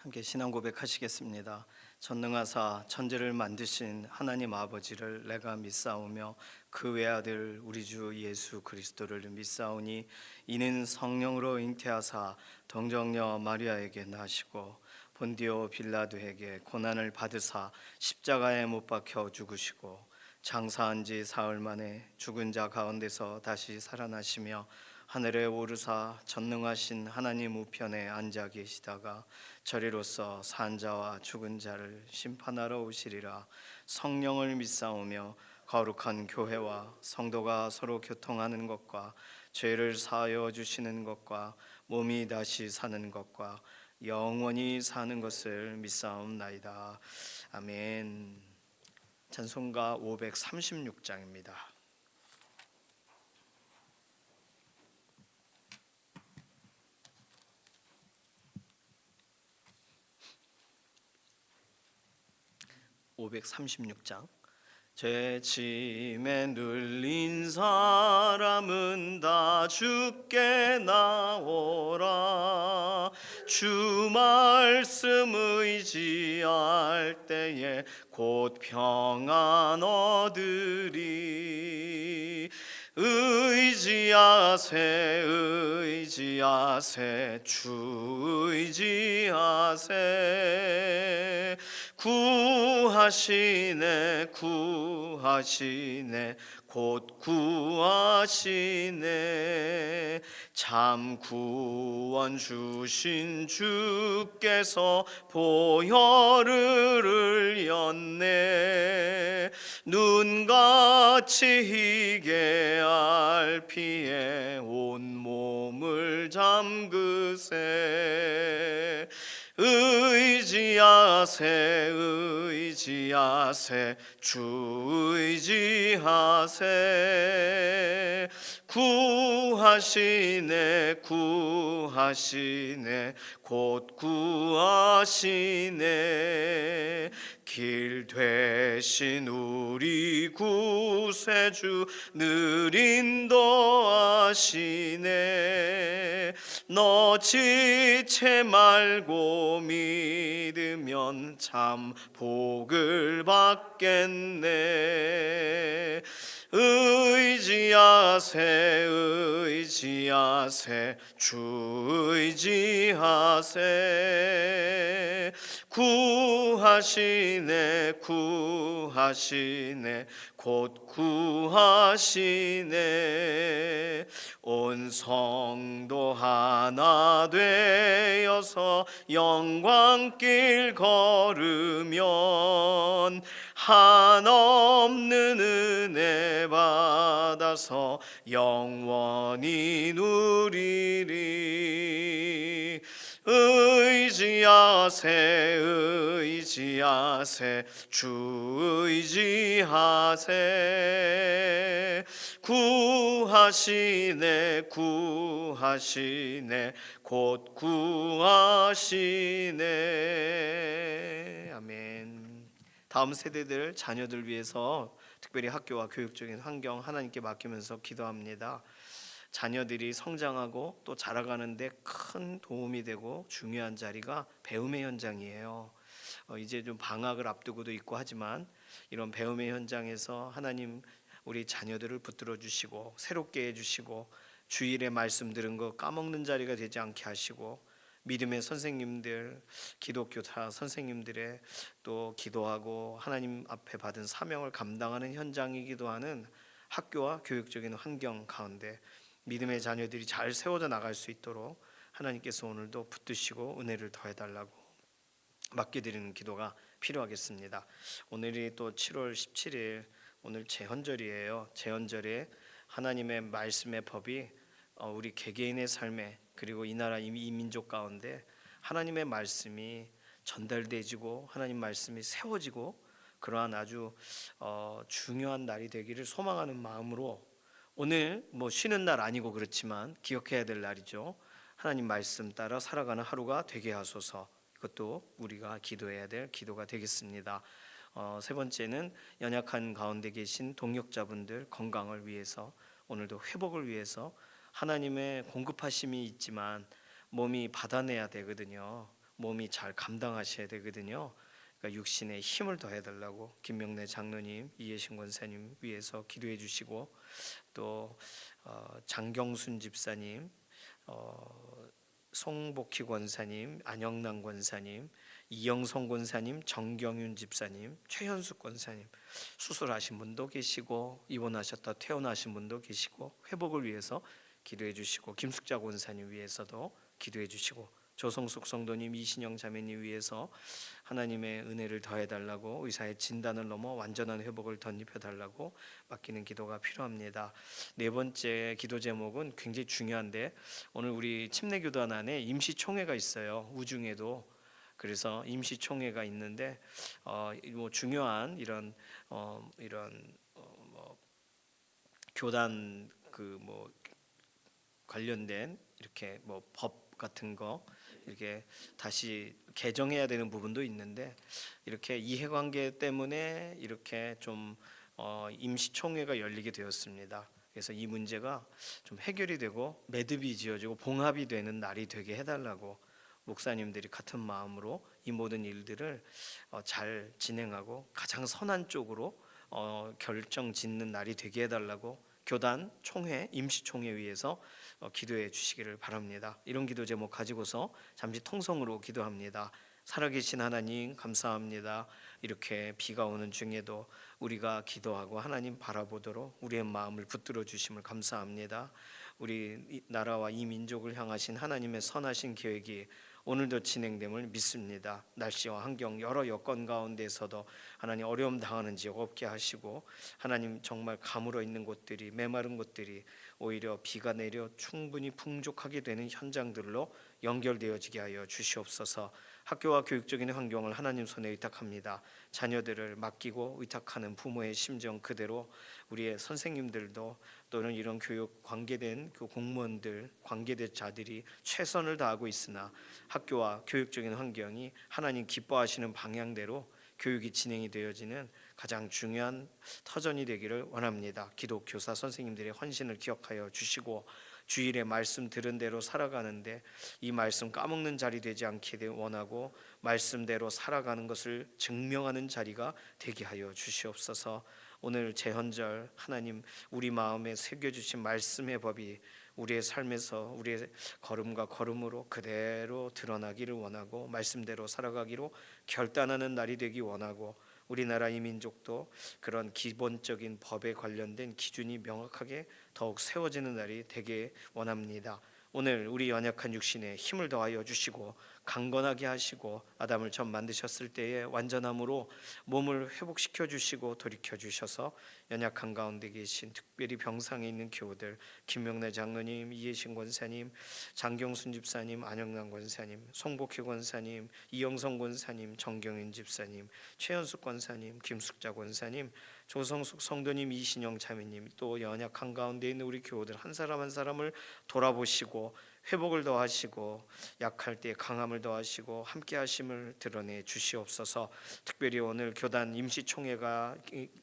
함께 신앙 고백하시겠습니다. 전능하사 천지를 만드신 하나님 아버지를 내가 믿사오며 그 외아들 우리 주 예수 그리스도를 믿사오니 이는 성령으로 잉태하사 동정녀 마리아에게 나시고 본디오 빌라도에게 고난을 받으사 십자가에 못 박혀 죽으시고 장사한 지 사흘 만에 죽은 자 가운데서 다시 살아나시며 하늘에 오르사 전능하신 하나님 우편에 앉아 계시다가 저리로서 산 자와 죽은 자를 심판하러 오시리라. 성령을 믿사오며 거룩한 교회와 성도가 서로 교통하는 것과 죄를 사하여 주시는 것과 몸이 다시 사는 것과 영원히 사는 것을 믿사옵나이다. 아멘. 찬송가 536장입니다. 536장. 제 짐에 눌린 사람은 다 주께 나오라. 주 말씀 의지할 때에 곧 평안 얻으리. 의지하세 주 의지하세. 구하시네 곧 구하시네. 참 구원 주신 주께서 보혈을 흘렸네. 눈같이 희게 알피에 온몸을 잠그세. 의지하세 주 의지하세. 구하시네 곧 구하시네. 길 되신 우리 구세주 늘 인도하시네. 너 지체 말고 믿으면 참 복을 받겠네. 의지하세 주 의지하세. 구하시네 곧 구하시네. 온 성도 하나 되어서 영광길 걸으면 한없는 은혜 받아서 영원히 누리리. 의지하세 주 의지하세. 구하시네 곧 구하시네. 아멘. 다음 세대들 자녀들 위해서 특별히 학교와 교육적인 환경 하나님께 맡기면서 기도합니다. 자녀들이 성장하고 또 자라가는데 큰 도움이 되고 중요한 자리가 배움의 현장이에요. 이제 좀 방학을 앞두고도 있고 하지만 이런 배움의 현장에서 하나님 우리 자녀들을 붙들어 주시고 새롭게 해주시고 주일에 말씀 들은 거 까먹는 자리가 되지 않게 하시고 믿음의 선생님들, 기독교사 선생님들의 또 기도하고 하나님 앞에 받은 사명을 감당하는 현장이기도 하는 학교와 교육적인 환경 가운데 믿음의 자녀들이 잘 세워져 나갈 수 있도록 하나님께서 오늘도 붙드시고 은혜를 더해달라고 맡겨드리는 기도가 필요하겠습니다. 오늘이 또 7월 17일 오늘 제헌절이에요. 제헌절에 하나님의 말씀의 법이 우리 개개인의 삶에 그리고 이 나라 이 민족 가운데 하나님의 말씀이 전달되지고 하나님 말씀이 세워지고 그러한 아주 중요한 날이 되기를 소망하는 마음으로 오늘 쉬는 날 아니고 그렇지만 기억해야 될 날이죠. 하나님 말씀 따라 살아가는 하루가 되게 하소서. 이것도 우리가 기도해야 될 기도가 되겠습니다. 세 번째는 연약한 가운데 계신 동역자분들 건강을 위해서 오늘도 회복을 위해서 하나님의 공급하심이 있지만 몸이 받아내야 되거든요. 몸이 잘 감당하셔야 되거든요. 그러니까 육신에 힘을 더해달라고 김명래 장로님, 이해신 권사님 위해서 기도해 주시고, 또 장경순 집사님, 송복희 권사님, 안영남 권사님, 이영성 권사님, 정경윤 집사님, 최현숙 권사님, 수술하신 분도 계시고 입원하셨다 퇴원하신 분도 계시고 회복을 위해서 기도해 주시고, 김숙자 권사님 위해서도 기도해 주시고, 조성숙 성도님, 이신영 자매님 위해서 하나님의 은혜를 더해달라고, 의사의 진단을 넘어 완전한 회복을 덧입혀달라고 맡기는 기도가 필요합니다. 네 번째 기도 제목은 굉장히 중요한데, 오늘 우리 침례교단 안에 임시총회가 있어요. 우중에도. 그래서 임시총회가 있는데 뭐 중요한 이런 뭐 교단 뭐 관련된 이렇게 뭐 법 같은 거 이렇게 다시 개정해야 되는 부분도 있는데, 이렇게 이해관계 때문에 이렇게 좀 임시총회가 열리게 되었습니다. 그래서 이 문제가 좀 해결이 되고 매듭이 지어지고 봉합이 되는 날이 되게 해달라고 목사님들이 같은 마음으로 이 모든 일들을 잘 진행하고 가장 선한 쪽으로 결정 짓는 날이 되게 해달라고 교단 총회, 임시총회 위해서 기도해 주시기를 바랍니다. 이런 기도 제목 가지고서 잠시 통성으로 기도합니다. 살아계신 하나님 감사합니다. 이렇게 비가 오는 중에도 우리가 기도하고 하나님 바라보도록 우리의 마음을 붙들어 주심을 감사합니다. 우리 나라와 이 민족을 향하신 하나님의 선하신 계획이 오늘도 진행됨을 믿습니다. 날씨와 환경 여러 여건 가운데서도 하나님 어려움 당하는 지역 없게 하시고, 하나님 정말 가물어 있는 곳들이, 메마른 곳들이 오히려 비가 내려 충분히 풍족하게 되는 현장들로 연결되어지게 하여 주시옵소서. 학교와 교육적인 환경을 하나님 손에 의탁합니다. 자녀들을 맡기고 의탁하는 부모의 심정 그대로 우리의 선생님들도, 또는 이런 교육 관계된 공무원들, 관계된 자들이 최선을 다하고 있으나 학교와 교육적인 환경이 하나님 기뻐하시는 방향대로 교육이 진행이 되어지는 가장 중요한 터전이 되기를 원합니다. 기독 교사 선생님들의 헌신을 기억하여 주시고, 주일에 말씀 들은 대로 살아가는데 이 말씀 까먹는 자리 되지 않게 원하고 말씀대로 살아가는 것을 증명하는 자리가 되게 하여 주시옵소서. 오늘 제헌절 하나님 우리 마음에 새겨주신 말씀의 법이 우리의 삶에서 우리의 걸음과 걸음으로 그대로 드러나기를 원하고 말씀대로 살아가기로 결단하는 날이 되기 원하고, 우리나라 이 민족도 그런 기본적인 법에 관련된 기준이 명확하게 더욱 세워지는 날이 되게 원합니다. 오늘 우리 연약한 육신에 힘을 더하여 주시고 강건하게 하시고, 아담을 처음 만드셨을 때의 완전함으로 몸을 회복시켜 주시고 돌이켜 주셔서 연약한 가운데 계신 특별히 병상에 있는 교우들, 김명래 장로님, 이해신 권사님, 장경순 집사님, 안영남 권사님, 송복희 권사님, 이영성 권사님, 정경윤 집사님, 최현숙 권사님, 김숙자 권사님, 조성숙 성도님, 이신영 자매님, 또 연약한 가운데 있는 우리 교우들 한 사람 한 사람을 돌아보시고 회복을 더하시고 약할 때 강함을 더하시고 함께 하심을 드러내 주시옵소서. 특별히 오늘 교단 임시총회가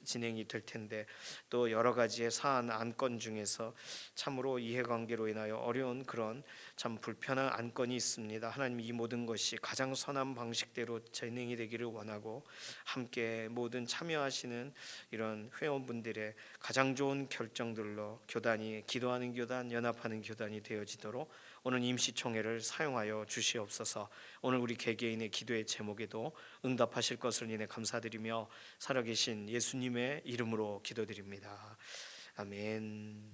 진행이 될 텐데 또 여러 가지의 사안 안건 중에서 참으로 이해관계로 인하여 어려운 그런 참 불편한 안건이 있습니다. 하나님 이 모든 것이 가장 선한 방식대로 진행이 되기를 원하고, 함께 모든 참여하시는 이런 회원분들의 가장 좋은 결정들로 교단이 기도하는 교단, 연합하는 교단이 되어지도록 오늘 임시총회를 사용하여 주시옵소서. 오늘 우리 개개인의 기도의 제목에도 응답하실 것을 인해 감사드리며 살아계신 예수님의 이름으로 기도드립니다. 아멘.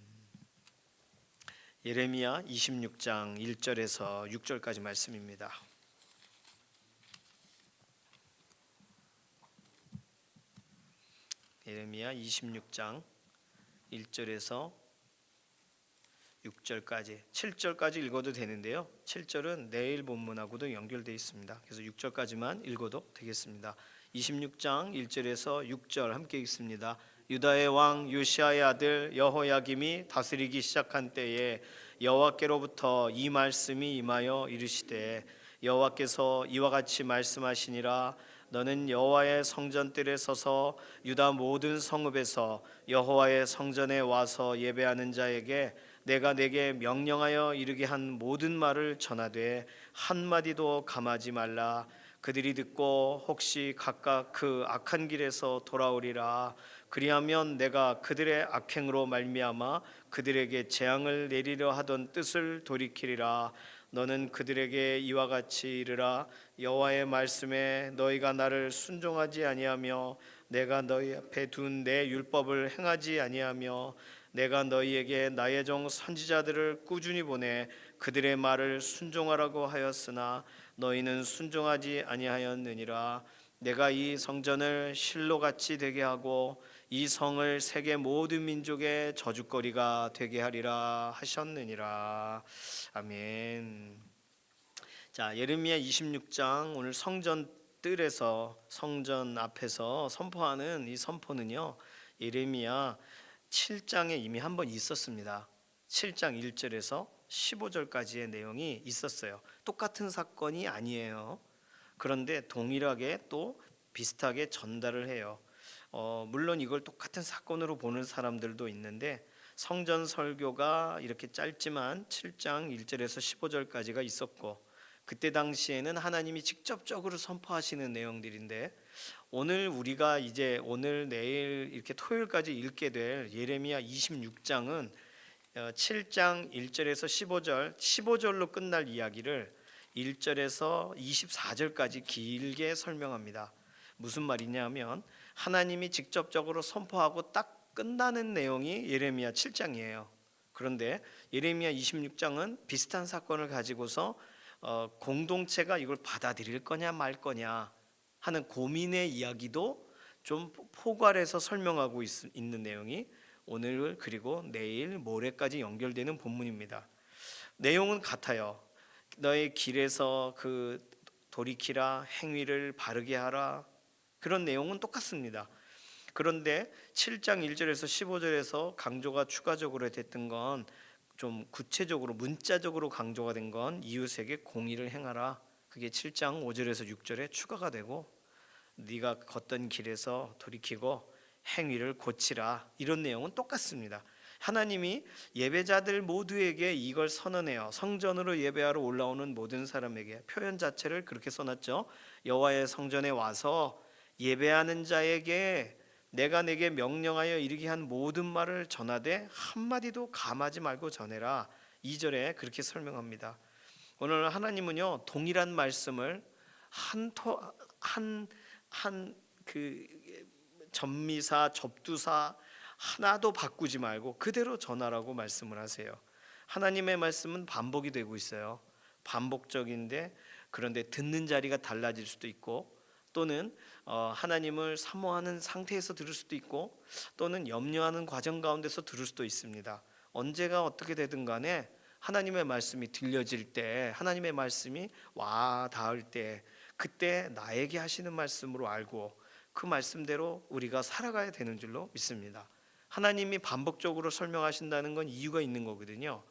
예레미야 26장 1절에서 6절까지 말씀입니다. 예레미야 26장 1절에서 6절까지, 7절까지 읽어도 되는데요, 7절은 내일 본문하고도 연결되어 있습니다. 그래서 6절까지만 읽어도 되겠습니다. 26장 1절에서 6절 함께 읽습니다. 유다의 왕 요시아의 아들 여호야김이 다스리기 시작한 때에 여호와께로부터 이 말씀이 임하여 이르시되, 여호와께서 이와 같이 말씀하시니라. 너는 여호와의 성전뜰에 서서 유다 모든 성읍에서 여호와의 성전에 와서 예배하는 자에게 내가 내게 명령하여 이르게 한 모든 말을 전하되 한마디도 감하지 말라. 그들이 듣고 혹시 각각 그 악한 길에서 돌아오리라. 그리하면 내가 그들의 악행으로 말미암아 그들에게 재앙을 내리려 하던 뜻을 돌이키리라. 너는 그들에게 이와 같이 이르라. 여호와의 말씀에 너희가 나를 순종하지 아니하며 내가 너희 앞에 둔 내 율법을 행하지 아니하며 내가 너희에게 나의 종 선지자들을 꾸준히 보내 그들의 말을 순종하라고 하였으나 너희는 순종하지 아니하였느니라. 내가 이 성전을 실로같이 되게 하고 이 성을 세계 모든 민족의 저주거리가 되게 하리라 하셨느니라. 아멘. 자, 예레미야 26장 오늘 성전 뜰에서 성전 앞에서 선포하는 이 선포는요, 예레미야 7장에 이미 한 번 있었습니다. 7장 1절에서 15절까지의 내용이 있었어요. 똑같은 사건이 아니에요. 그런데 동일하게 또 비슷하게 전달을 해요. 물론 이걸 똑같은 사건으로 보는 사람들도 있는데 성전 설교가 이렇게 짧지만 7장 1절에서 15절까지가 있었고 그때 당시에는 하나님이 직접적으로 선포하시는 내용들인데 오늘 우리가 이제 오늘 내일 이렇게 토요일까지 읽게 될 예레미야 26장은 7장 1절에서 15절로 끝날 이야기를 1절에서 24절까지 길게 설명합니다. 무슨 말이냐면 하나님이 직접적으로 선포하고 딱 끝나는 내용이 예레미야 7장이에요. 그런데 예레미야 26장은 비슷한 사건을 가지고서 공동체가 이걸 받아들일 거냐 말 거냐 하는 고민의 이야기도 좀 포괄해서 설명하고 있는 내용이 오늘 그리고 내일 모레까지 연결되는 본문입니다. 내용은 같아요. 너의 길에서 그 돌이키라, 행위를 바르게 하라, 그런 내용은 똑같습니다. 그런데 7장 1절에서 15절에서 강조가 추가적으로 됐던 건 좀 구체적으로 문자적으로 강조가 된 건 이웃에게 공의를 행하라. 그게 7장 5절에서 6절에 추가가 되고 네가 걷던 길에서 돌이키고 행위를 고치라. 이런 내용은 똑같습니다. 하나님이 예배자들 모두에게 이걸 선언해요. 성전으로 예배하러 올라오는 모든 사람에게 표현 자체를 그렇게 써놨죠. 여호와의 성전에 와서 예배하는 자에게 내가 내게 명령하여 이르게 한 모든 말을 전하되 한마디도 감하지 말고 전해라. 2절에 그렇게 설명합니다. 오늘 하나님은요 동일한 말씀을 한 그 전미사 접두사 하나도 바꾸지 말고 그대로 전하라고 말씀을 하세요. 하나님의 말씀은 반복이 되고 있어요. 반복적인데 그런데 듣는 자리가 달라질 수도 있고 또는 하나님을 사모하는 상태에서 들을 수도 있고 또는 염려하는 과정 가운데서 들을 수도 있습니다. 언제가 어떻게 되든 간에 하나님의 말씀이 들려질 때 하나님의 말씀이 와 닿을 때 그때 나에게 하시는 말씀으로 알고 그 말씀대로 우리가 살아가야 되는 줄로 믿습니다. 하나님이 반복적으로 설명하신다는 건 이유가 있는 거거든요.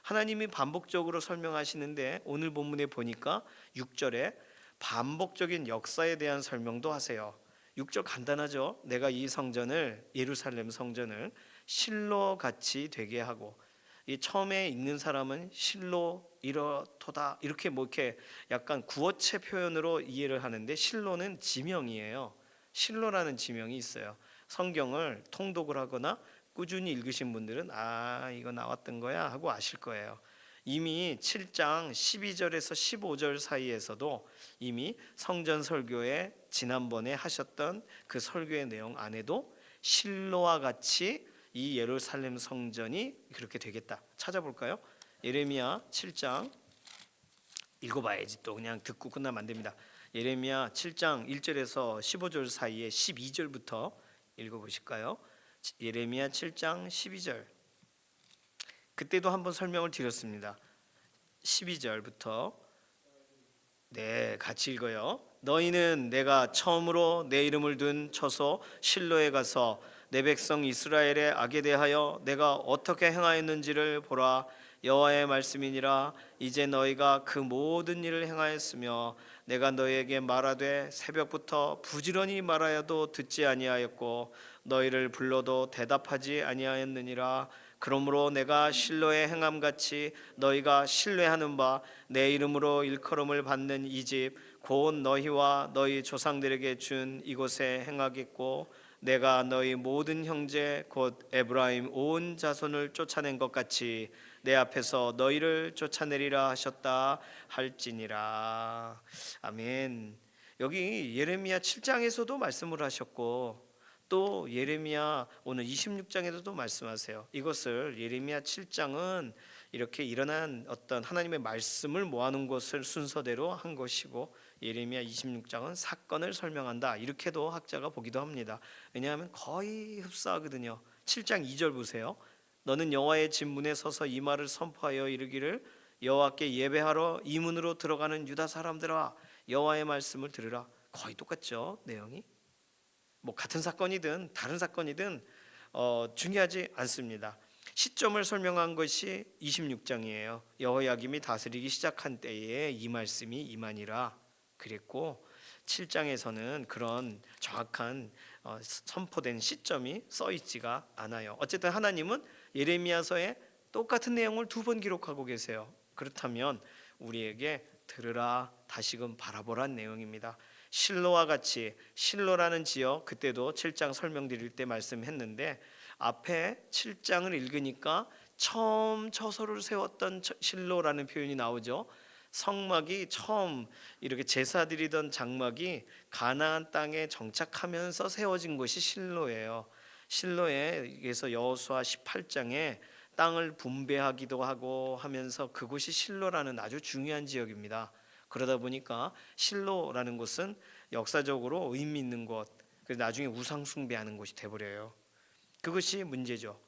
하나님이 반복적으로 설명하시는데 오늘 본문에 보니까 6절에 반복적인 역사에 대한 설명도 하세요. 6절 간단하죠. 내가 이 성전을 예루살렘 성전을 실로 같이 되게 하고 이 처음에 읽는 사람은 실로 이렇도다 이렇게 뭐 이렇게 약간 구어체 표현으로 이해를 하는데 실로는 지명이에요. 실로라는 지명이 있어요. 성경을 통독을 하거나 꾸준히 읽으신 분들은 아 이거 나왔던 거야 하고 아실 거예요. 이미 7장 12절에서 15절 사이에서도 이미 성전 설교에 지난번에 하셨던 그 설교의 내용 안에도 실로와 같이 이 예루살렘 성전이 그렇게 되겠다. 찾아볼까요? 예레미야 7장 읽어봐야지 또 그냥 듣고 끝나면 안 됩니다. 예레미야 7장 1절에서 15절 사이에 12절부터 읽어보실까요? 예레미야 7장 12절 그때도 한번 설명을 드렸습니다. 12절부터 네 같이 읽어요. 너희는 내가 처음으로 내 이름을 둔 처소 실로에 가서 내 백성 이스라엘의 악에 대하여 내가 어떻게 행하였는지를 보라. 여호와의 말씀이니라. 이제 너희가 그 모든 일을 행하였으며 내가 너희에게 말하되 새벽부터 부지런히 말하여도 듣지 아니하였고 너희를 불러도 대답하지 아니하였느니라. 그러므로 내가 실로의 행함같이 너희가 신뢰하는 바 내 이름으로 일컬음을 받는 이 집 곧 너희와 너희 조상들에게 준 이곳에 행하겠고 내가 너희 모든 형제 곧 에브라임 온 자손을 쫓아낸 것 같이 내 앞에서 너희를 쫓아내리라 하셨다 할지니라. 아멘. 여기 예레미야 7장에서도 말씀을 하셨고 또 예레미야 오늘 26장에서도 말씀하세요. 이것을 예레미야 7장은 이렇게 일어난 어떤 하나님의 말씀을 모아놓은 것을 순서대로 한 것이고 예레미야 26장은 사건을 설명한다 이렇게도 학자가 보기도 합니다. 왜냐하면 거의 흡사하거든요. 7장 2절 보세요. 너는 여호와의 집 문에 서서 이 말을 선포하여 이르기를 여호와께 예배하러 이 문으로 들어가는 유다 사람들아 여호와의 말씀을 들으라. 거의 똑같죠 내용이. 뭐 같은 사건이든 다른 사건이든 중요하지 않습니다. 시점을 설명한 것이 26장이에요. 여호야김이 다스리기 시작한 때에 이 말씀이 임하니라 그랬고 7장에서는 그런 정확한 선포된 시점이 써 있지가 않아요. 어쨌든 하나님은 예레미야서에 똑같은 내용을 두 번 기록하고 계세요. 그렇다면 우리에게 들으라 다시금 바라보란 내용입니다. 실로와 같이 실로라는 지역 그때도 7장 설명드릴 때 말씀했는데 앞에 7장을 읽으니까 처음 처소를 세웠던 실로라는 표현이 나오죠. 성막이 처음 이렇게 제사 드리던 장막이 가나안 땅에 정착하면서 세워진 곳이 실로예요. 실로에서 여호수아 18장에 땅을 분배하기도 하고 하면서 그곳이 실로라는 아주 중요한 지역입니다. 그러다 보니까 실로라는 곳은 역사적으로 의미 있는 곳, 그래서 나중에 우상 숭배하는 곳이 돼버려요. 그것이 문제죠.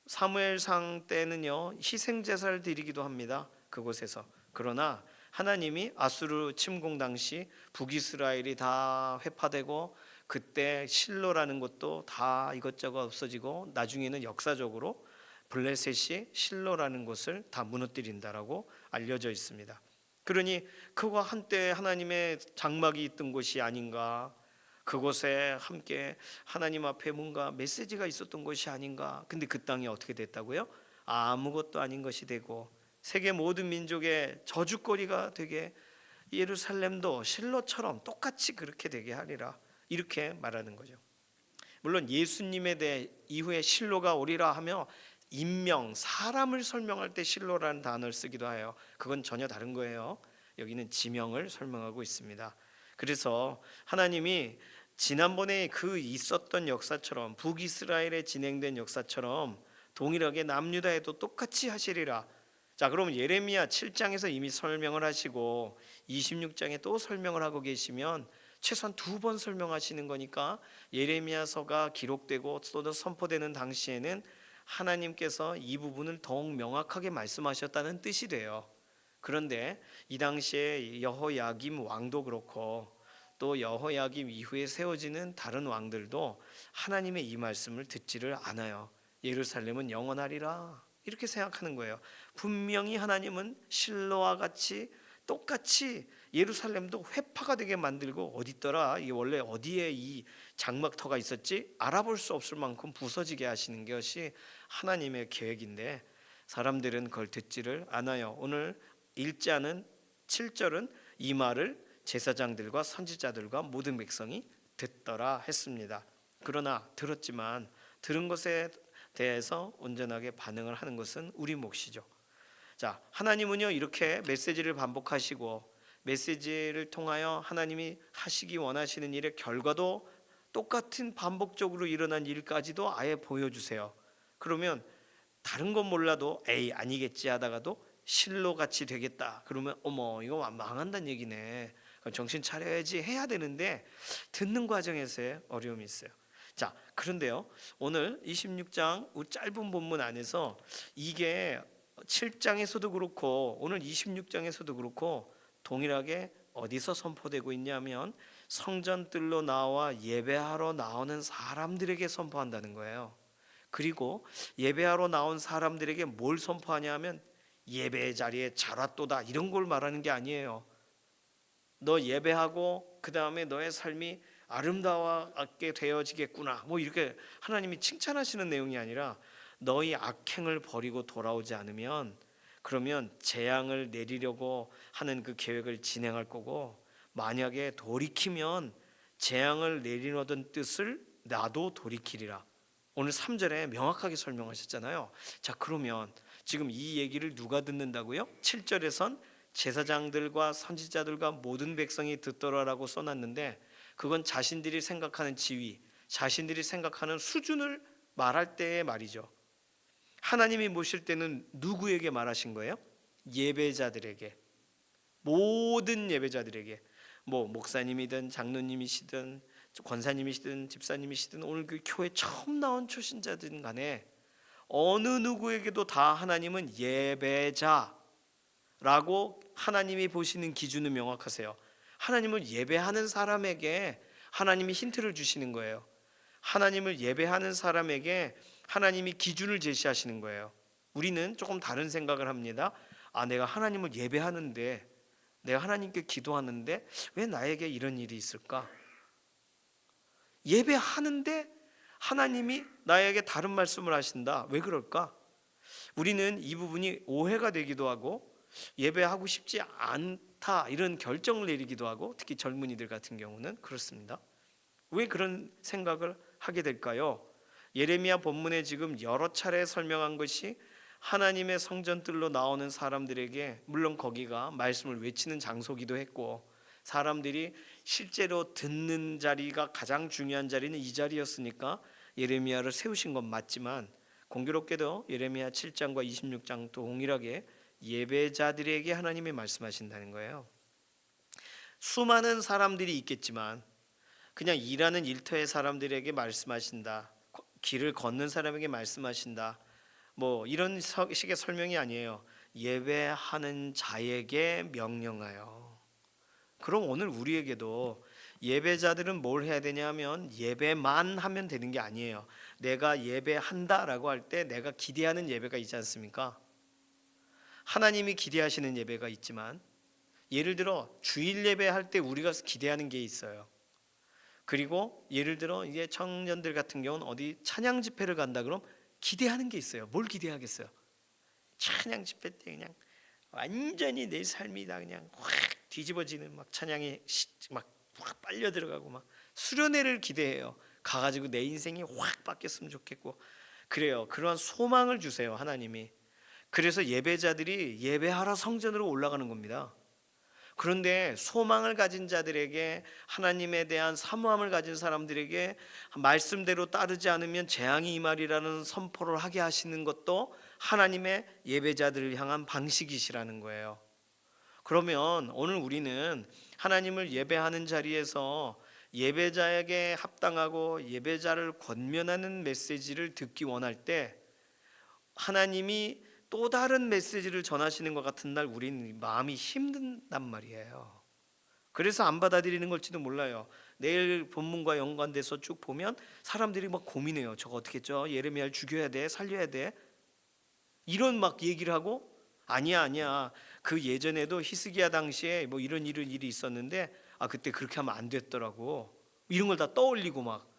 사무엘상 때는요 희생 제사를 드리기도 합니다. 그곳에서. 그러나 하나님이 아수르 침공 당시 북이스라엘이 다 회파되고 그때 실로라는 곳도 다 이것저것 없어지고 나중에는 역사적으로 블레셋이 실로라는 곳을 다 무너뜨린다라고 알려져 있습니다. 그러니 그와 한때 하나님의 장막이 있던 곳이 아닌가, 그곳에 함께 하나님 앞에 뭔가 메시지가 있었던 것이 아닌가. 근데 그 땅이 어떻게 됐다고요? 아무것도 아닌 것이 되고 세계 모든 민족의 저주거리가 되게 예루살렘도 실로처럼 똑같이 그렇게 되게 하리라 이렇게 말하는 거죠. 물론 예수님에 대해 이후에 실로가 오리라 하며 인명, 사람을 설명할 때 실로라는 단어를 쓰기도 해요. 그건 전혀 다른 거예요. 여기는 지명을 설명하고 있습니다. 그래서 하나님이 지난번에 그 있었던 역사처럼 북이스라엘에 진행된 역사처럼 동일하게 남유다에도 똑같이 하시리라. 자, 그러면 예레미야 7장에서 이미 설명을 하시고 26장에 또 설명을 하고 계시면 최소한 두 번 설명하시는 거니까 예레미야서가 기록되고 또 선포되는 당시에는 하나님께서 이 부분을 더욱 명확하게 말씀하셨다는 뜻이 돼요. 그런데 이 당시에 여호야김 왕도 그렇고 또 여호야김 이후에 세워지는 다른 왕들도 하나님의 이 말씀을 듣지를 않아요. 예루살렘은 영원하리라 이렇게 생각하는 거예요. 분명히 하나님은 실로와 같이 똑같이 예루살렘도 회파가 되게 만들고 어디 있더라? 이게 원래 어디에 이 장막터가 있었지? 알아볼 수 없을 만큼 부서지게 하시는 것이 하나님의 계획인데 사람들은 그걸 듣지를 않아요. 오늘 1자는 7절은 이 말을 제사장들과 선지자들과 모든 백성이 듣더라 했습니다. 그러나 들었지만 들은 것에 대해서 온전하게 반응을 하는 것은 우리 몫이죠. 자, 하나님은요 이렇게 메시지를 반복하시고 메시지를 통하여 하나님이 하시기 원하시는 일의 결과도 똑같은 반복적으로 일어난 일까지도 아예 보여주세요. 그러면 다른 건 몰라도 에이 아니겠지 하다가도 실로같이 되겠다 그러면 어머 이거 망한다는 얘기네, 정신 차려야지 해야 되는데 듣는 과정에서의 어려움이 있어요. 자, 그런데요 오늘 26장 짧은 본문 안에서 이게 7장에서도 그렇고 오늘 26장에서도 그렇고 동일하게 어디서 선포되고 있냐면 성전뜰로 나와 예배하러 나오는 사람들에게 선포한다는 거예요. 그리고 예배하러 나온 사람들에게 뭘 선포하냐 면 예배 자리에 잘 왔도다 이런 걸 말하는 게 아니에요. 너 예배하고 그 다음에 너의 삶이 아름다워하게 되어지겠구나 뭐 이렇게 하나님이 칭찬하시는 내용이 아니라 너희 악행을 버리고 돌아오지 않으면 그러면 재앙을 내리려고 하는 그 계획을 진행할 거고, 만약에 돌이키면 재앙을 내리려던 뜻을 나도 돌이키리라. 오늘 3절에 명확하게 설명하셨잖아요. 자, 그러면 지금 이 얘기를 누가 듣는다고요? 7절에선 제사장들과 선지자들과 모든 백성이 듣더라라고 써놨는데, 그건 자신들이 생각하는 지위, 자신들이 생각하는 수준을 말할 때의 말이죠. 하나님이 모실 때는 누구에게 말하신 거예요? 예배자들에게, 모든 예배자들에게, 뭐 목사님이든 장로님이시든 권사님이시든 집사님이시든 오늘 그 교회 처음 나온 초신자든 간에 어느 누구에게도 다 하나님은 예배자라고 하나님이 보시는 기준은 명확하세요. 하나님을 예배하는 사람에게 하나님이 힌트를 주시는 거예요. 하나님을 예배하는 사람에게 하나님이 기준을 제시하시는 거예요. 우리는 조금 다른 생각을 합니다. 내가 하나님을 예배하는데, 내가 하나님께 기도하는데 왜 나에게 이런 일이 있을까? 예배하는데 하나님이 나에게 다른 말씀을 하신다. 왜 그럴까? 우리는 이 부분이 오해가 되기도 하고 예배하고 싶지 않다 이런 결정을 내리기도 하고, 특히 젊은이들 같은 경우는 그렇습니다. 왜 그런 생각을 하게 될까요? 예레미야 본문에 지금 여러 차례 설명한 것이 하나님의 성전들로 나오는 사람들에게, 물론 거기가 말씀을 외치는 장소기도 했고 사람들이 실제로 듣는 자리가 가장 중요한 자리는 이 자리였으니까 예레미야를 세우신 건 맞지만, 공교롭게도 예레미야 7장과 26장 동일하게 예배자들에게 하나님이 말씀하신다는 거예요. 수많은 사람들이 있겠지만 그냥 일하는 일터의 사람들에게 말씀하신다, 길을 걷는 사람에게 말씀하신다, 뭐 이런 식의 설명이 아니에요. 예배하는 자에게 명령하여. 그럼 오늘 우리에게도 예배자들은 뭘 해야 되냐면 예배만 하면 되는 게 아니에요. 내가 예배한다라고 할 때 내가 기대하는 예배가 있지 않습니까? 하나님이 기대하시는 예배가 있지만, 예를 들어 주일 예배할 때 우리가 기대하는 게 있어요. 그리고 예를 들어 이제 청년들 같은 경우는 어디 찬양 집회를 간다 그럼 기대하는 게 있어요. 뭘 기대하겠어요? 찬양 집회 때 그냥 완전히 내 삶이 다 그냥 확 뒤집어지는 막 찬양이 막 확 빨려 들어가고 막 수련회를 기대해요. 가가지고 내 인생이 확 바뀌었으면 좋겠고 그래요. 그러한 소망을 주세요, 하나님이. 그래서 예배자들이 예배하러 성전으로 올라가는 겁니다. 그런데 소망을 가진 자들에게, 하나님에 대한 사모함을 가진 사람들에게 말씀대로 따르지 않으면 재앙이 임하리라는 선포를 하게 하시는 것도 하나님의 예배자들을 향한 방식이시라는 거예요. 그러면 오늘 우리는 하나님을 예배하는 자리에서 예배자에게 합당하고 예배자를 권면하는 메시지를 듣기 원할 때, 하나님이 또 다른 메시지를 전하시는 것 같은 날 우리는 마음이 힘든단 말이에요. 그래서 안 받아들이는 걸지도 몰라요. 내일 본문과 연관돼서 쭉 보면 사람들이 막 고민해요. 저거 어떻게 했죠? 예레미야를 죽여야 돼? 살려야 돼? 이런 막 얘기를 하고, 아니야 그 예전에도 히스기야 당시에 뭐 이런 일이 있었는데 그때 그렇게 하면 안 됐더라고. 이런 걸 다 떠올리고 막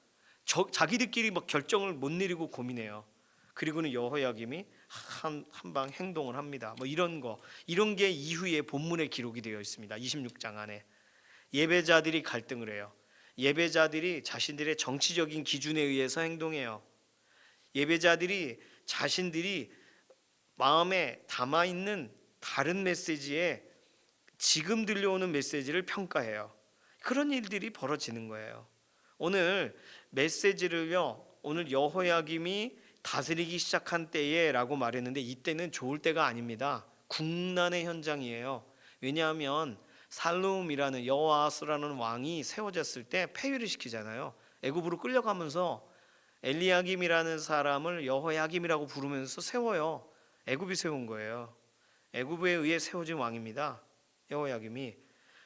자기들끼리 막 결정을 못 내리고 고민해요. 그리고는 여호야김이 한방 행동을 합니다. 뭐 이런 게 이후에 본문에 기록이 되어 있습니다. 26장 안에 예배자들이 갈등을 해요. 예배자들이 자신들의 정치적인 기준에 의해서 행동해요. 예배자들이 자신들이 마음에 담아있는 다른 메시지에 지금 들려오는 메시지를 평가해요. 그런 일들이 벌어지는 거예요. 오늘 메시지를요, 오늘 여호야김이 다스리기 시작한 때에 라고 말했는데 이때는 좋을 때가 아닙니다. 국난의 현장이에요. 왜냐하면 살룸이라는 여호아스라는 왕이 세워졌을 때 폐위를 시키잖아요. 애굽으로 끌려가면서 엘리야김이라는 사람을 여호야김이라고 부르면서 세워요. 애굽이 세운 거예요. 애굽에 의해 세워진 왕입니다, 여호야김이.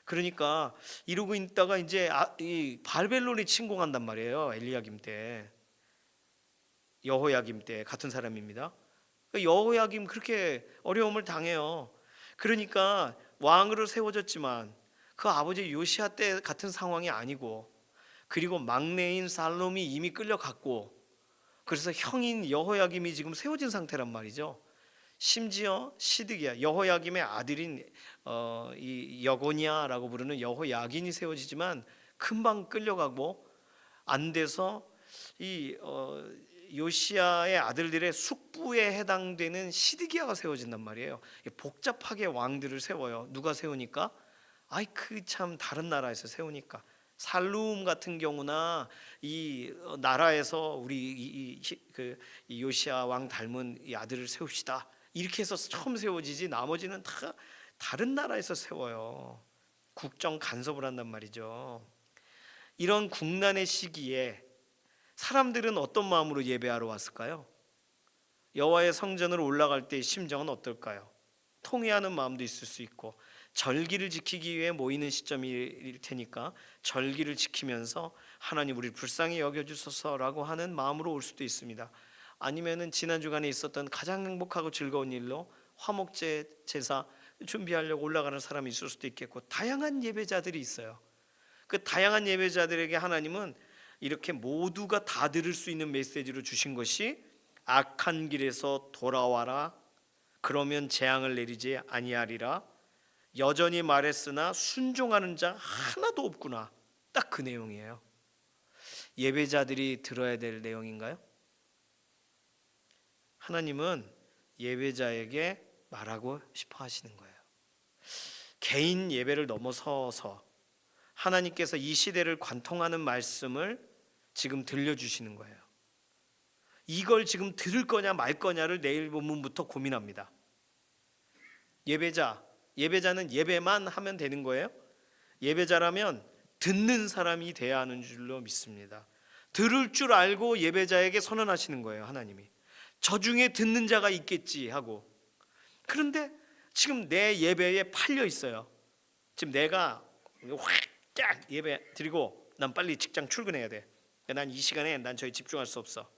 그러니까 이러고 있다가 이제 이 바벨론이 침공한단 말이에요. 엘리야김 때, 여호야김 때 같은 사람입니다. 여호야김 그렇게 어려움을 당해요. 그러니까 왕으로 세워졌지만 그 아버지 요시야 때 같은 상황이 아니고, 그리고 막내인 살롬이 이미 끌려갔고, 그래서 형인 여호야김이 지금 세워진 상태란 말이죠. 심지어 시드기야, 여호야김의 아들인 이 여고니아라고 부르는 여호야긴이 세워지지만 금방 끌려가고 안 돼서 이 요시야의 아들들의 숙부에 해당되는 시드기야가 세워진단 말이에요. 복잡하게 왕들을 세워요. 누가 세우니까? 아이 그 참 다른 나라에서 세우니까. 살룸 같은 경우나 이 나라에서 우리 이 요시야 왕 닮은 이 아들을 세웁시다. 이렇게 해서 처음 세워지지 나머지는 다 다른 나라에서 세워요. 국정 간섭을 한단 말이죠. 이런 국난의 시기에 사람들은 어떤 마음으로 예배하러 왔을까요? 여호와의 성전으로 올라갈 때의 심정은 어떨까요? 통회하는 마음도 있을 수 있고 절기를 지키기 위해 모이는 시점일 테니까 절기를 지키면서 하나님 우리를 불쌍히 여겨주소서라고 하는 마음으로 올 수도 있습니다. 아니면은 지난 주간에 있었던 가장 행복하고 즐거운 일로 화목제 제사 준비하려고 올라가는 사람이 있을 수도 있겠고 다양한 예배자들이 있어요. 그 다양한 예배자들에게 하나님은 이렇게 모두가 다 들을 수 있는 메시지로 주신 것이 악한 길에서 돌아와라 그러면 재앙을 내리지 아니하리라 여전히 말했으나 순종하는 자 하나도 없구나. 딱 그 내용이에요. 예배자들이 들어야 될 내용인가요? 하나님은 예배자에게 말하고 싶어 하시는 거예요. 개인 예배를 넘어서서 하나님께서 이 시대를 관통하는 말씀을 지금 들려주시는 거예요. 이걸 지금 들을 거냐 말 거냐를 내일 본문부터 고민합니다. 예배자는 예배만 하면 되는 거예요? 예배자라면 듣는 사람이 돼야 하는 줄로 믿습니다. 들을 줄 알고 예배자에게 선언하시는 거예요. 하나님이 저 중에 듣는 자가 있겠지 하고. 그런데 지금 내 예배에 팔려 있어요. 지금 내가 확 예배 드리고 난 빨리 직장 출근해야 돼. 난 이 시간에 난 저희 집중할 수 없어.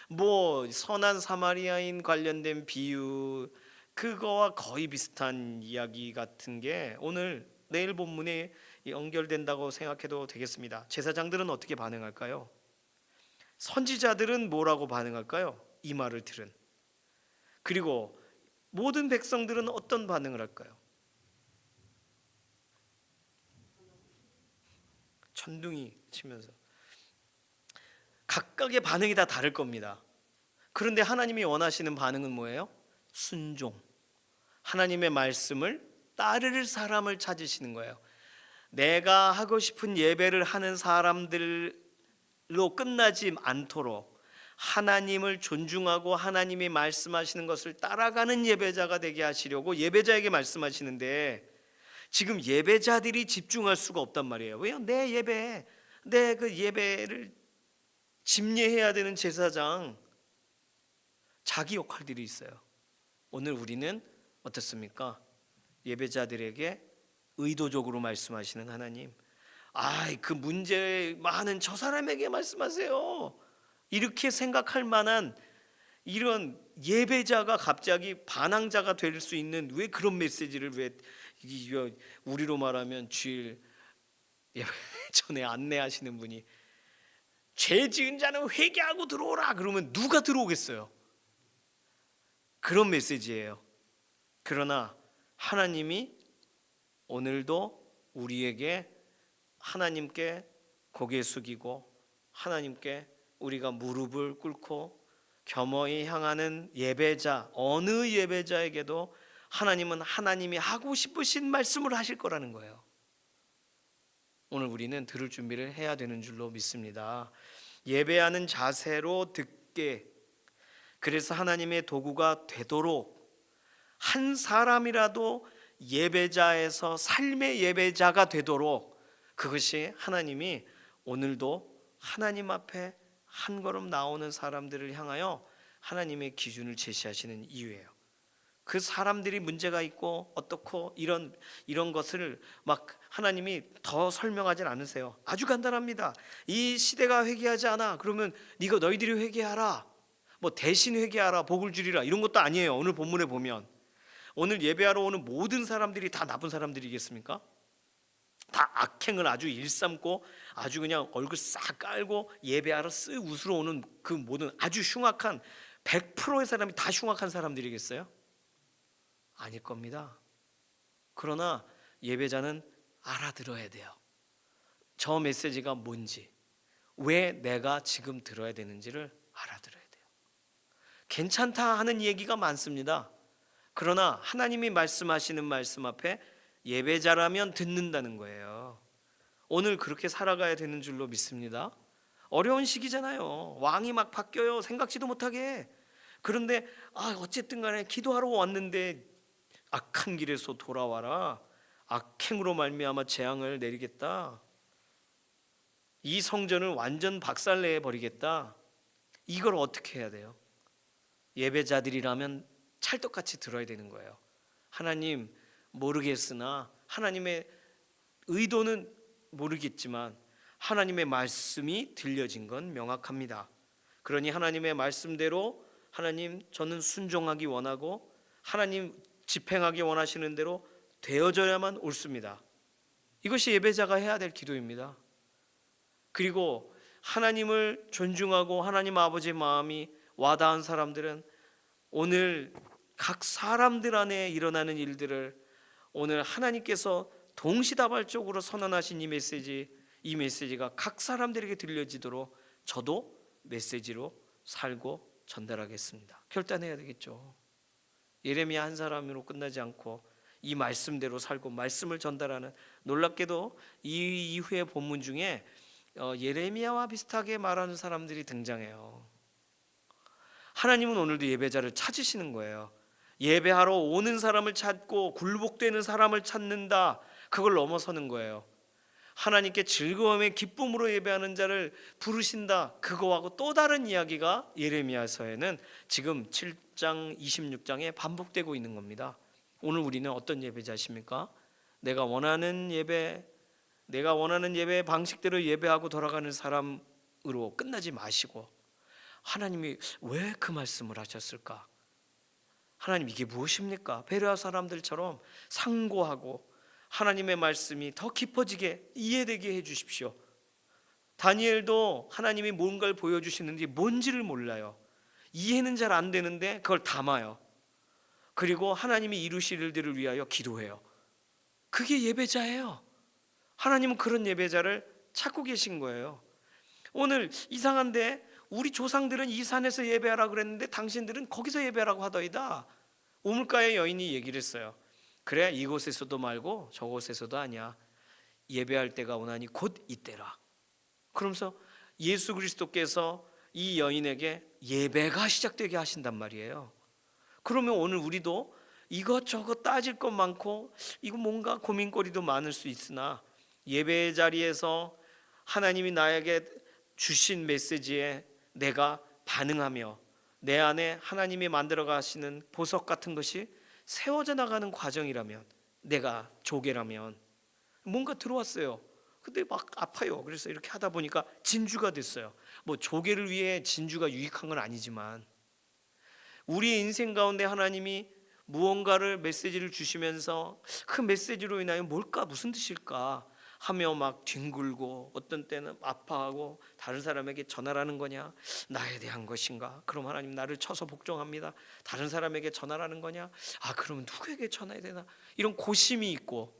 뭐 선한 사마리아인 관련된 비유 그거와 거의 비슷한 이야기 같은 게 오늘 내일 본문에 연결된다고 생각해도 되겠습니다. 제사장들은 어떻게 반응할까요? 선지자들은 뭐라고 반응할까요? 이 말을 들은. 그리고 모든 백성들은 어떤 반응을 할까요? 천둥이 치면서 각각의 반응이 다 다를 겁니다. 그런데 하나님이 원하시는 반응은 뭐예요? 순종. 하나님의 말씀을 따를 사람을 찾으시는 거예요. 내가 하고 싶은 예배를 하는 사람들로 끝나지 않도록 하나님을 존중하고 하나님이 말씀하시는 것을 따라가는 예배자가 되게 하시려고 예배자에게 말씀하시는데 지금 예배자들이 집중할 수가 없단 말이에요. 왜요? 내 예배, 내 그 예배를 집례해야 되는 제사장 자기 역할들이 있어요. 오늘 우리는 어떻습니까? 예배자들에게 의도적으로 말씀하시는 하나님, 그 문제 많은 저 사람에게 말씀하세요. 이렇게 생각할 만한 이런 예배자가 갑자기 반항자가 될 수 있는 왜 그런 메시지를 왜 우리로 말하면 주일 예배 전에 안내하시는 분이 죄 지은 자는 회개하고 들어오라 그러면 누가 들어오겠어요? 그런 메시지예요. 그러나 하나님이 오늘도 우리에게 하나님께 고개 숙이고 하나님께 우리가 무릎을 꿇고 겸허히 향하는 예배자, 어느 예배자에게도 하나님은 하나님이 하고 싶으신 말씀을 하실 거라는 거예요. 오늘 우리는 들을 준비를 해야 되는 줄로 믿습니다. 예배하는 자세로 듣게, 그래서 하나님의 도구가 되도록 한 사람이라도 예배자에서 삶의 예배자가 되도록, 그것이 하나님이 오늘도 하나님 앞에 한 걸음 나오는 사람들을 향하여 하나님의 기준을 제시하시는 이유예요. 그 사람들이 문제가 있고 어떻고 이런 것을 막 하나님이 더 설명하진 않으세요. 아주 간단합니다. 이 시대가 회개하지 않아 그러면 너희들이 회개하라, 뭐 대신 회개하라, 복을 주리라, 이런 것도 아니에요. 오늘 본문에 보면 오늘 예배하러 오는 모든 사람들이 다 나쁜 사람들이겠습니까? 다 악행을 아주 일삼고 아주 그냥 얼굴 싹 깔고 예배하러 쓱 웃으러 오는 그 모든 아주 흉악한 100%의 사람이 다 흉악한 사람들이겠어요? 아닐 겁니다. 그러나 예배자는 알아들어야 돼요. 저 메시지가 뭔지, 왜 내가 지금 들어야 되는지를 알아들어야 돼요. 괜찮다 하는 얘기가 많습니다. 그러나 하나님이 말씀하시는 말씀 앞에 예배자라면 듣는다는 거예요. 오늘 그렇게 살아가야 되는 줄로 믿습니다. 어려운 시기잖아요. 왕이 막 바뀌어요. 생각지도 못하게. 그런데 어쨌든 간에 기도하러 왔는데 악한 길에서 돌아와라. 악행으로 말미암아 재앙을 내리겠다. 이 성전을 완전 박살내 버리겠다. 이걸 어떻게 해야 돼요? 예배자들이라면 찰떡같이 들어야 되는 거예요. 하나님 모르겠으나 하나님의 의도는 모르겠지만 하나님의 말씀이 들려진 건 명확합니다. 그러니 하나님의 말씀대로 하나님 저는 순종하기 원하고 하나님 집행하기 원하시는 대로 되어져야만 옳습니다. 이것이 예배자가 해야 될 기도입니다. 그리고 하나님을 존중하고 하나님 아버지의 마음이 와닿은 사람들은 오늘 각 사람들 안에 일어나는 일들을 오늘 하나님께서 동시다발적으로 선언하신 이 메시지가 각 사람들에게 들려지도록 저도 메시지로 살고 전달하겠습니다. 결단해야 되겠죠. 예레미야 한 사람으로 끝나지 않고 이 말씀대로 살고 말씀을 전달하는, 놀랍게도 이 이후의 본문 중에 예레미야와 비슷하게 말하는 사람들이 등장해요. 하나님은 오늘도 예배자를 찾으시는 거예요. 예배하러 오는 사람을 찾고 굴복되는 사람을 찾는다. 그걸 넘어서는 거예요. 하나님께 즐거움의 기쁨으로 예배하는 자를 부르신다. 그거하고 또 다른 이야기가 예레미야서에는 지금 7장 26장에 반복되고 있는 겁니다. 오늘 우리는 어떤 예배자십니까? 내가 원하는 예배 방식대로 예배하고 돌아가는 사람으로 끝나지 마시고 하나님이 왜 그 말씀을 하셨을까? 하나님 이게 무엇입니까? 베레아 사람들처럼 상고하고 하나님의 말씀이 더 깊어지게 이해되게 해주십시오. 다니엘도 하나님이 뭔가를 보여주시는지 뭔지를 몰라요. 이해는 잘 안 되는데 그걸 담아요. 그리고 하나님이 이루실 일들을 위하여 기도해요. 그게 예배자예요. 하나님은 그런 예배자를 찾고 계신 거예요. 오늘 이상한데 우리 조상들은 이 산에서 예배하라 그랬는데 당신들은 거기서 예배하라고 하더이다. 우물가의 여인이 얘기를 했어요. 그래, 이곳에서도 말고 저곳에서도 아니야. 예배할 때가 오나니 곧 이때라. 그러면서 예수 그리스도께서 이 여인에게 예배가 시작되게 하신단 말이에요. 그러면 오늘 우리도 이것저것 따질 것 많고 이거 뭔가 고민거리도 많을 수 있으나 예배 자리에서 하나님이 나에게 주신 메시지에 내가 반응하며 내 안에 하나님이 만들어 가시는 보석 같은 것이 세워져 나가는 과정이라면, 내가 조개라면 뭔가 들어왔어요. 근데 막 아파요. 그래서 이렇게 하다 보니까 진주가 됐어요. 뭐 조개를 위해 진주가 유익한 건 아니지만 우리의 인생 가운데 하나님이 무언가를 메시지를 주시면서 그 메시지로 인하여 뭘까, 무슨 뜻일까 하며 막 뒹굴고 어떤 때는 아파하고 다른 사람에게 전하라는 거냐, 나에 대한 것인가, 그럼 하나님 나를 쳐서 복종합니다. 다른 사람에게 전하라는 거냐, 그러면 누구에게 전해야 되나, 이런 고심이 있고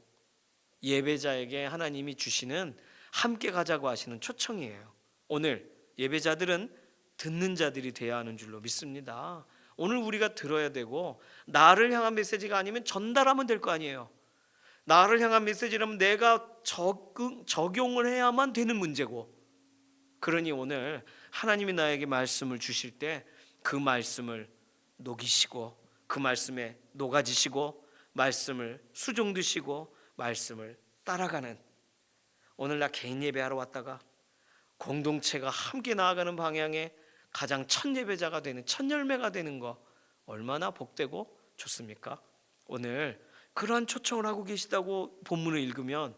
예배자에게 하나님이 주시는 함께 가자고 하시는 초청이에요. 오늘 예배자들은 듣는 자들이 되어야 하는 줄로 믿습니다. 오늘 우리가 들어야 되고 나를 향한 메시지가 아니면 전달하면 될 거 아니에요. 나를 향한 메시지라면 내가 적용을 해야만 되는 문제고, 그러니 오늘 하나님이 나에게 말씀을 주실 때 그 말씀을 녹이시고 그 말씀에 녹아지시고 말씀을 수종드시고 말씀을 따라가는, 오늘 나 개인 예배하러 왔다가 공동체가 함께 나아가는 방향에 가장 첫 예배자가 되는, 첫 열매가 되는 거 얼마나 복되고 좋습니까? 오늘 그러한 초청을 하고 계시다고 본문을 읽으면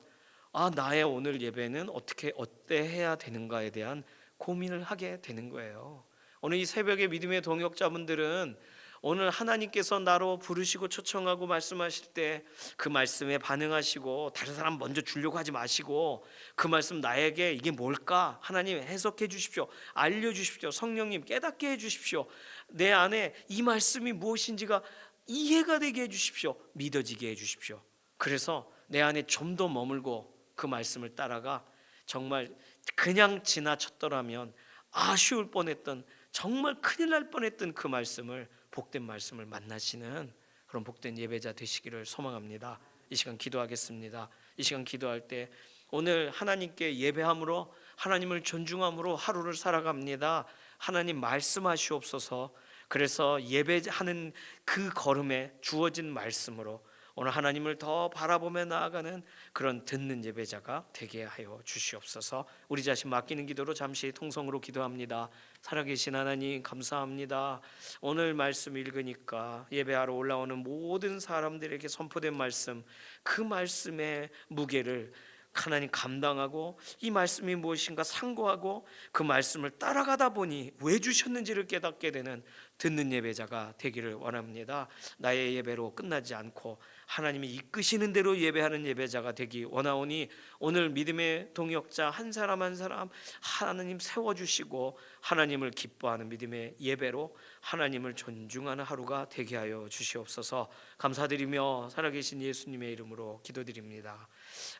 나의 오늘 예배는 어때 해야 되는가에 대한 고민을 하게 되는 거예요. 오늘 이 새벽에 믿음의 동역자분들은 오늘 하나님께서 나로 부르시고 초청하고 말씀하실 때 그 말씀에 반응하시고 다른 사람 먼저 주려고 하지 마시고 그 말씀 나에게 이게 뭘까? 하나님 해석해 주십시오. 알려주십시오. 성령님 깨닫게 해주십시오. 내 안에 이 말씀이 무엇인지가 이해가 되게 해주십시오. 믿어지게 해주십시오. 그래서 내 안에 좀 더 머물고 그 말씀을 따라가 정말 그냥 지나쳤더라면 아쉬울 뻔했던, 정말 큰일 날 뻔했던 그 말씀을, 복된 말씀을 만나시는 그런 복된 예배자 되시기를 소망합니다. 이 시간 기도하겠습니다. 이 시간 기도할 때 오늘 하나님께 예배함으로, 하나님을 존중함으로 하루를 살아갑니다. 하나님 말씀하시옵소서. 그래서 예배하는 그 걸음에 주어진 말씀으로 오늘 하나님을 더 바라보며 나아가는 그런 듣는 예배자가 되게 하여 주시옵소서. 우리 자신 맡기는 기도로 잠시 통성으로 기도합니다. 살아계신 하나님 감사합니다. 오늘 말씀 읽으니까 예배하러 올라오는 모든 사람들에게 선포된 말씀, 그 말씀의 무게를 하나님 감당하고 이 말씀이 무엇인가 상고하고 그 말씀을 따라가다 보니 왜 주셨는지를 깨닫게 되는 듣는 예배자가 되기를 원합니다. 나의 예배로 끝나지 않고 하나님이 이끄시는 대로 예배하는 예배자가 되기 원하오니 오늘 믿음의 동역자 한 사람 한 사람 하나님 세워주시고 하나님을 기뻐하는 믿음의 예배로 하나님을 존중하는 하루가 되게 하여 주시옵소서. 감사드리며 살아계신 예수님의 이름으로 기도드립니다.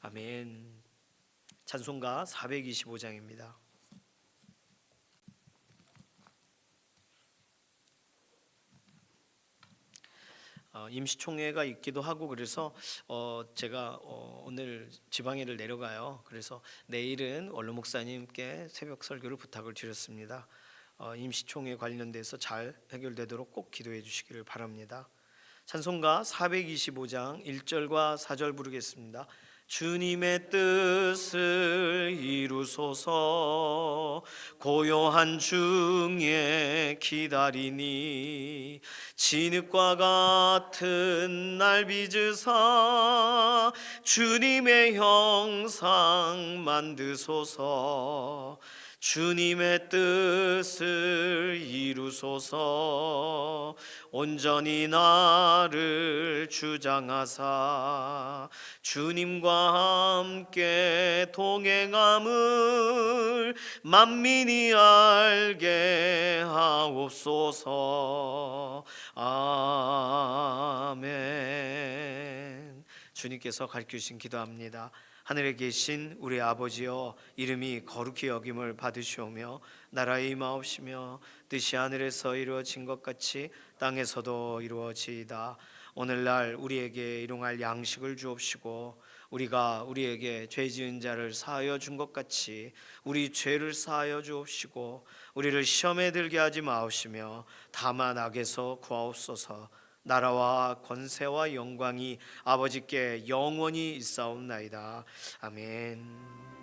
아멘. 찬송가 425장입니다. 임시총회가 있기도 하고 그래서 제가 오늘 지방에를 내려가요. 그래서 내일은 원로 목사님께 새벽 설교를 부탁을 드렸습니다. 임시총회 관련돼서 잘 해결되도록 꼭 기도해 주시기를 바랍니다. 찬송가 425장 1절과 4절 부르겠습니다. 주님의 뜻을 이루소서 고요한 중에 기다리니 진흙과 같은 날 빚으사 주님의 형상 만드소서 주님의 뜻을 이루소서 온전히 나를 주장하사 주님과 함께 동행함을 만민이 알게 하옵소서. 아멘. 주님께서 가르치신 기도합니다. 하늘에 계신 우리 아버지여 이름이 거룩히 여김을 받으시오며 나라의 임하옵시며 뜻이 하늘에서 이루어진 것 같이 땅에서도 이루어지이다. 오늘날 우리에게 일용할 양식을 주옵시고 우리가 우리에게 죄 지은 자를 사하여 준 것 같이 우리 죄를 사하여 주옵시고 우리를 시험에 들게 하지 마옵시며 다만 악에서 구하옵소서. 나라와 권세와 영광이 아버지께 영원히 있사옵나이다. 아멘.